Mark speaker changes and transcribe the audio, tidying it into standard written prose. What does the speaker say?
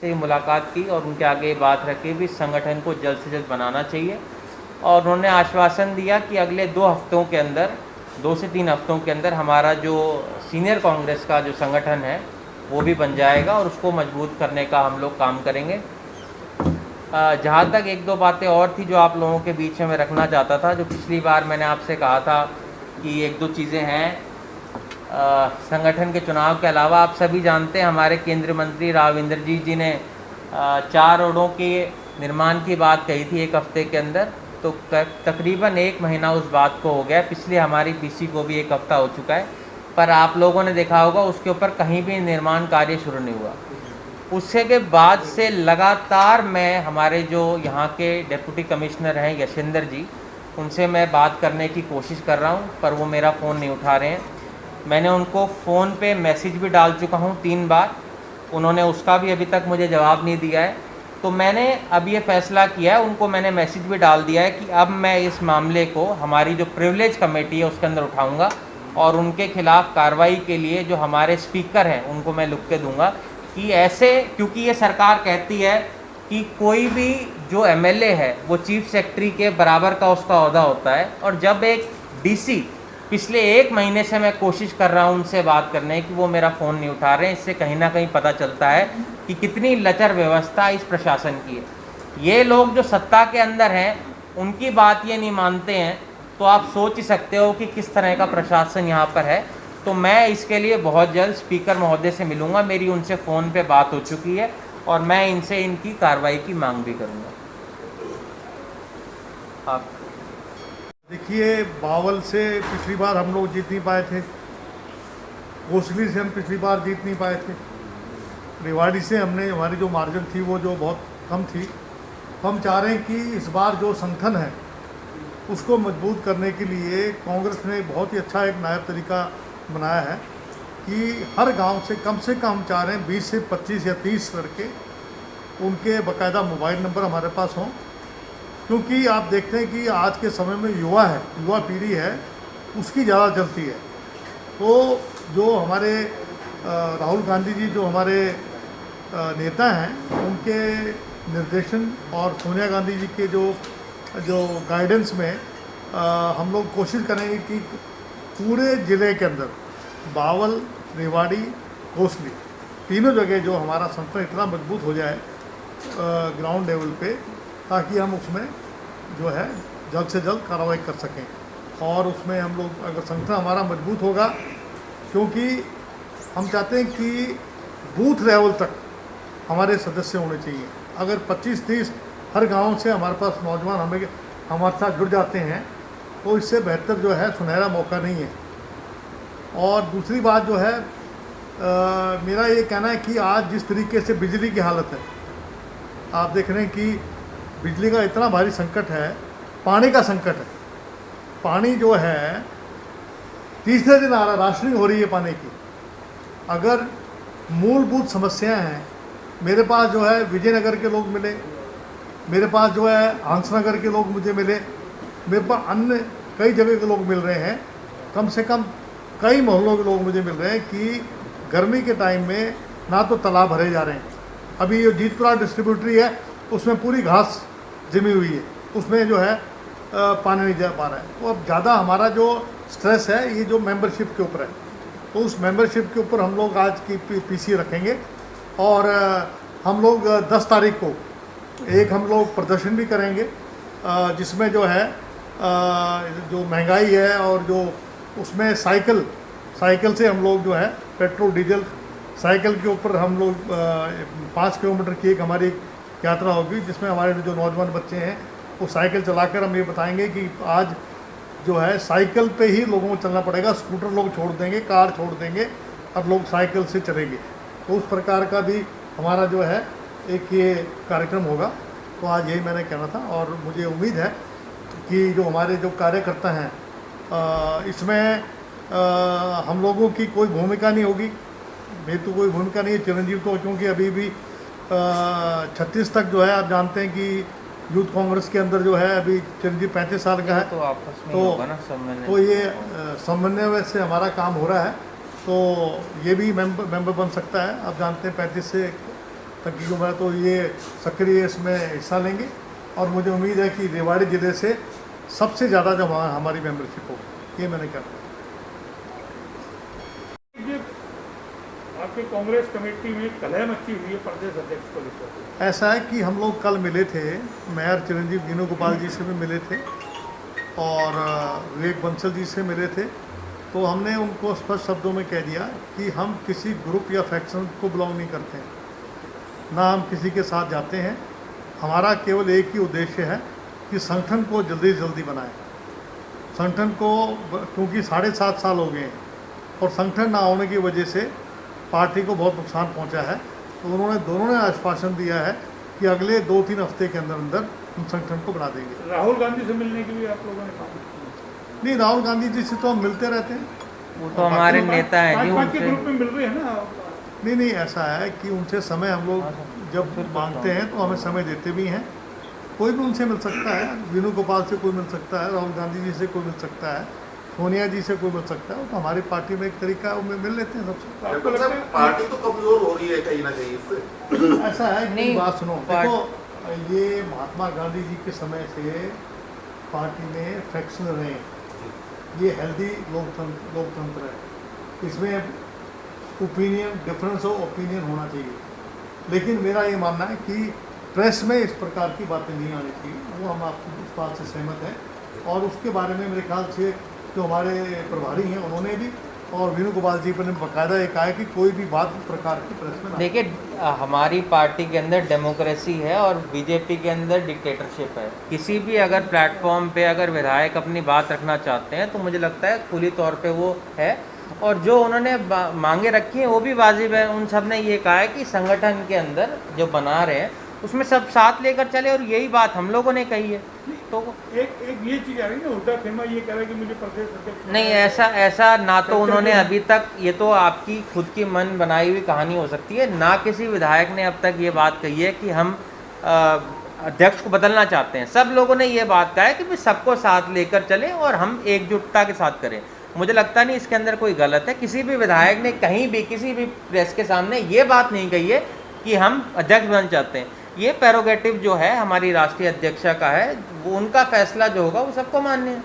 Speaker 1: से मुलाकात की और उनके आगे बात रखी भी संगठन को जल्द से जल्द बनाना चाहिए। और उन्होंने आश्वासन दिया कि अगले 2 हफ्तों के अंदर, 2 से 3 हफ्तों के अंदर हमारा जो सीनियर कांग्रेस का जो संगठन है वो भी बन जाएगा और उसको मजबूत करने का हम लोग काम करेंगे। जहाँ तक 1-2 बातें और थी जो आप लोगों के बीच में मैं रखना चाहता था, जो पिछली बार मैंने आपसे कहा था कि 1-2 चीज़ें हैं। संगठन के चुनाव के अलावा आप सभी जानते हैं हमारे केंद्रीय मंत्री राव इंद्रजीत जी ने 4 रोडों के निर्माण की बात कही थी 1 हफ्ते के अंदर। तो तकरीबन 1 महीना उस बात को हो गया, पिछले हमारी पीसी को भी 1 हफ्ता हो चुका है, पर आप लोगों ने देखा होगा उसके ऊपर कहीं भी निर्माण कार्य शुरू नहीं हुआ। उससे के बाद से लगातार मैं हमारे जो यहाँ के डिप्टी कमिश्नर हैं यशेंद्र जी, उनसे मैं बात करने की कोशिश कर रहा हूँ, पर वो मेरा फ़ोन नहीं उठा रहे हैं। मैंने उनको फ़ोन पे मैसेज भी डाल चुका हूँ 3 बार, उन्होंने उसका भी अभी तक मुझे जवाब नहीं दिया है। तो मैंने अब ये फ़ैसला किया है, उनको मैंने मैसेज भी डाल दिया है कि अब मैं इस मामले को हमारी जो प्रिविलेज कमेटी है उसके अंदर उठाऊँगा और उनके खिलाफ़ कार्रवाई के लिए जो हमारे स्पीकर हैं उनको मैं लिख के दूँगा कि ऐसे, क्योंकि ये सरकार कहती है कि कोई भी जो एमएलए है वो चीफ सेक्रेटरी के बराबर का उसका ओहदा होता है, और जब एक डीसी, पिछले 1 महीने से मैं कोशिश कर रहा हूँ उनसे बात करने की, वो मेरा फ़ोन नहीं उठा रहे हैं, इससे कहीं ना कहीं पता चलता है कि कितनी लचर व्यवस्था इस प्रशासन की है। ये लोग जो सत्ता के अंदर हैं उनकी बात ये नहीं मानते हैं, तो आप सोच ही सकते हो कि किस तरह का प्रशासन यहाँ पर है। तो मैं इसके लिए बहुत जल्द स्पीकर महोदय से मिलूँगा, मेरी उनसे फ़ोन पे बात हो चुकी है और मैं इनसे इनकी कार्रवाई की मांग भी करूँगा। आप
Speaker 2: देखिए, बावल से पिछली बार हम लोग जीत नहीं पाए थे, कोसली से हम पिछली बार जीत नहीं पाए थे, रेवाड़ी से हमारी जो मार्जिन थी वो जो बहुत कम थी। हम चाह रहे हैं कि इस बार जो संगठन है उसको मजबूत करने के लिए कांग्रेस ने बहुत ही अच्छा एक नायाब तरीका बनाया है कि हर गांव से कम हम चाह रहे हैं 20 से 25 या 30 लड़के, उनके बाकायदा मोबाइल नंबर हमारे पास हों, क्योंकि आप देखते हैं कि आज के समय में युवा पीढ़ी है उसकी ज़्यादा चलती है। तो जो हमारे राहुल गांधी जी जो हमारे नेता हैं, उनके निर्देशन और सोनिया गांधी जी के जो गाइडेंस में हम लोग कोशिश करेंगे कि पूरे ज़िले के अंदर बावल, रेवाड़ी, कोसली, तीनों जगह जो हमारा संगठन इतना मजबूत हो जाए ग्राउंड लेवल पे, ताकि हम उसमें जो है जल्द से जल्द कार्रवाई कर सकें। और उसमें हम लोग, अगर संगठन हमारा मजबूत होगा, क्योंकि हम चाहते हैं कि बूथ लेवल तक हमारे सदस्य होने चाहिए। अगर 25-30 हर गांव से हमारे पास नौजवान हमारे साथ जुड़ जाते हैं तो इससे बेहतर जो है सुनहरा मौका नहीं है। और दूसरी बात जो है, मेरा ये कहना है कि आज जिस तरीके से बिजली की हालत है, आप देख रहे हैं कि बिजली का इतना भारी संकट है, पानी का संकट है। पानी जो है तीसरे दिन आ रहा, राशनिंग हो रही है पानी की। अगर मूलभूत समस्याएं हैं, मेरे पास जो है विजयनगर के लोग मिले, मेरे पास जो है हंसनगर के लोग मुझे मिले, मेरे पास अन्य कई जगह के लोग मिल रहे हैं, कम से कम कई मोहल्लों के लोग मुझे मिल रहे हैं कि गर्मी के टाइम में ना तो तालाब भरे जा रहे हैं। अभी ये जीतपुरा डिस्ट्रीब्यूटरी है, उसमें पूरी घास जमी हुई है, उसमें जो है पानी नहीं जा पा रहा है। तो अब ज़्यादा हमारा जो स्ट्रेस है ये जो मेंबरशिप के ऊपर है, तो उस मेंबरशिप के ऊपर हम लोग आज की पीसी रखेंगे। और हम लोग 10 तारीख को एक हम लोग प्रदर्शन भी करेंगे, जिसमें जो है जो महंगाई है और जो उसमें साइकिल से हम लोग जो है पेट्रोल डीजल साइकिल के ऊपर हम लोग 5 किलोमीटर की एक हमारी यात्रा होगी, जिसमें हमारे जो नौजवान बच्चे हैं वो साइकिल चलाकर हम ये बताएंगे कि आज जो है साइकिल पे ही लोगों को चलना पड़ेगा, स्कूटर लोग छोड़ देंगे, कार छोड़ देंगे और लोग साइकिल से चलेंगे। तो उस प्रकार का भी हमारा जो है एक ये कार्यक्रम होगा। तो आज यही मैंने कहना था, और मुझे उम्मीद है कि जो हमारे जो कार्यकर्ता हैं इसमें हम लोगों की कोई भूमिका नहीं होगी, मेरी तो कोई भूमिका नहीं है, चिरंजीव तो, क्योंकि अभी भी 36 तक जो है आप जानते हैं कि यूथ कांग्रेस के अंदर जो है अभी चिरंजीव 35 साल का है।
Speaker 1: तो आपस में होगा ना समन्वय,
Speaker 2: तो ये समन्वय से हमारा काम हो रहा है, तो ये भी मेंबर बन सकता है। आप जानते हैं 35 से ताकि मैं तो ये सक्रिय इसमें हिस्सा लेंगे और मुझे उम्मीद है कि रेवाड़ी ज़िले से सबसे ज़्यादा जब हमारी मेंबरशिप होगी, ये मैंने कहा।
Speaker 3: आपके कांग्रेस कमेटी में कलह मची हुई है प्रदेश अध्यक्ष को लेकर।
Speaker 2: ऐसा है कि हम लोग कल मिले थे, मेयर चिरंजीव वेणुगोपाल जी से भी मिले थे और विवेक बंसल जी से मिले थे। तो हमने उनको स्पष्ट शब्दों में कह दिया कि हम किसी ग्रुप या फैक्शन को बिलोंग नहीं करते हैं, ना हम किसी के साथ जाते हैं। हमारा केवल एक ही उद्देश्य है कि संगठन को जल्दी से जल्दी बनाएं। संगठन को, क्योंकि 7.5 साल हो गए हैं और संगठन ना होने की वजह से पार्टी को बहुत नुकसान पहुंचा है। तो उन्होंने दोनों ने आश्वासन दिया है कि अगले 2-3 हफ्ते के अंदर अंदर हम संगठन को बना देंगे।
Speaker 3: राहुल गांधी से मिलने के लिए आप लोगों ने कहा?
Speaker 2: नहीं, राहुल गांधी जी से तो हम मिलते रहते हैं,
Speaker 1: वो तो हमारे नेता हैं जी,
Speaker 3: पाँच के
Speaker 1: उनसे
Speaker 3: ग्रुप में मिल रहे हैं ना।
Speaker 2: नहीं, ऐसा है कि उनसे समय हम लोग जब मांगते हैं तो हमें समय देते भी हैं। कोई भी उनसे मिल सकता है, वेणुगोपाल से कोई मिल सकता है, राहुल गांधी जी से कोई मिल सकता है, सोनिया जी से कोई मिल सकता है। तो हमारी पार्टी में एक तरीका है, मिल लेते हैं सबसे।
Speaker 3: आपको लगता है
Speaker 4: पार्टी तो कमजोर हो रही है कहीं ना कहीं इससे।
Speaker 2: ऐसा है कि
Speaker 1: नहीं,
Speaker 2: बात सुनो, देखो ये महात्मा गांधी जी के समय से पार्टी में फैक्शन रहे, ये हेल्दी लोकतंत्र है, इसमें ओपिनियन, डिफरेंस ऑफ ओपिनियन होना चाहिए। लेकिन मेरा ये मानना है कि प्रेस में इस प्रकार की बातें नहीं आनी चाहिए, वो हम आपकी इस बात से सहमत हैं। और उसके बारे में मेरे ख्याल से जो हमारे प्रभारी हैं उन्होंने भी, और वेणुगोपाल जी पर ने बाकायदा ये कहा है कि कोई भी बात इस प्रकार की प्रेस में ना।
Speaker 1: देखिए, हमारी पार्टी के अंदर डेमोक्रेसी है और बीजेपी के अंदर डिक्टेटरशिप है। किसी भी अगर प्लेटफॉर्म पे अगर विधायक अपनी बात रखना चाहते हैं तो मुझे लगता है खुली तौर पे वो है, और जो उन्होंने मांगे रखी हैं वो भी वाजिब है। उन सब ने ये कहा है कि संगठन के अंदर जो बना रहे हैं उसमें सब साथ लेकर चले, और यही बात हम लोगों ने कही है। तो
Speaker 3: एक ये चीज आ रही है ना, उल्टा खेमा ये कह रहा है कि मुझे प्रदेश अध्यक्ष
Speaker 1: नहीं, ऐसा ना तो उन्होंने अभी तक, ये तो आपकी खुद की मन बनाई हुई कहानी हो सकती है, ना किसी विधायक ने अब तक ये बात कही है कि हम अध्यक्ष को बदलना चाहते हैं। सब लोगों ने ये बात कहा है कि भाई सबको साथ लेकर चलें और हम एकजुटता के साथ करें। मुझे लगता नहीं इसके अंदर कोई गलत है। किसी भी विधायक ने कहीं भी किसी भी प्रेस के सामने ये बात नहीं कही है कि हम अध्यक्ष बनना चाहते हैं। ये प्रेरोगेटिव जो है हमारी राष्ट्रीय अध्यक्षा का है, वो उनका फैसला जो होगा वो सबको मान्य है।